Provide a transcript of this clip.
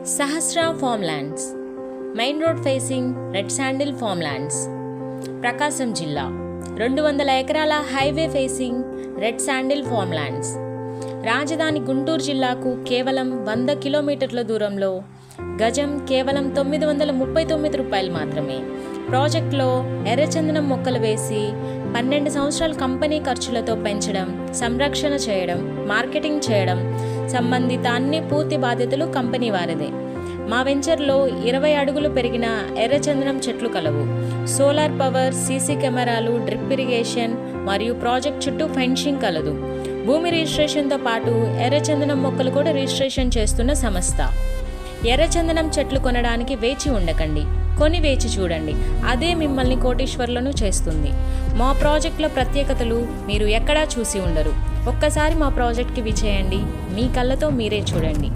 సహస్ర farmlands, main road facing red sandal farmlands, Prakasam జిల్లా. 200 ఎకరాల highway facing red sandal farmlands. రాజధాని గుంటూరు జిల్లాకు కేవలం 100 కిలోమీటర్ల దూరంలో, గజం కేవలం 939 రూపాయలు మాత్రమే. ప్రాజెక్టులో ఎర్రచందనం మొక్కలు వేసి 12 సంవత్సరాల కంపెనీ ఖర్చులతో పెంచడం, సంరక్షణ చేయడం, మార్కెటింగ్ చేయడం సంబంధిత అన్ని పూర్తి బాధ్యతలు కంపెనీ వారిదే. మా వెంచర్లో 20 అడుగులు పెరిగిన ఎర్రచందనం చెట్లు కలవు. సోలార్ పవర్, సీసీ కెమెరాలు, డ్రిప్ ఇరిగేషన్ మరియు ప్రాజెక్ట్ చుట్టూ ఫెన్సింగ్ కలదు. భూమి రిజిస్ట్రేషన్తో పాటు ఎర్రచందనం మొక్కలు కూడా రిజిస్ట్రేషన్ చేస్తున్న సంస్థ. ఎర్రచందనం చెట్లు కొనడానికి వేచి ఉండకండి, కొని వేచి చూడండి. అదే మిమ్మల్ని కోటీశ్వర్లను చేస్తుంది. మా ప్రాజెక్టుల ప్రత్యేకతలు మీరు ఎక్కడా చూసి ఉండరు. ఒక్కసారి మా ప్రాజెక్ట్కి విచ్చేయండి, మీ కళ్ళతో మీరే చూడండి.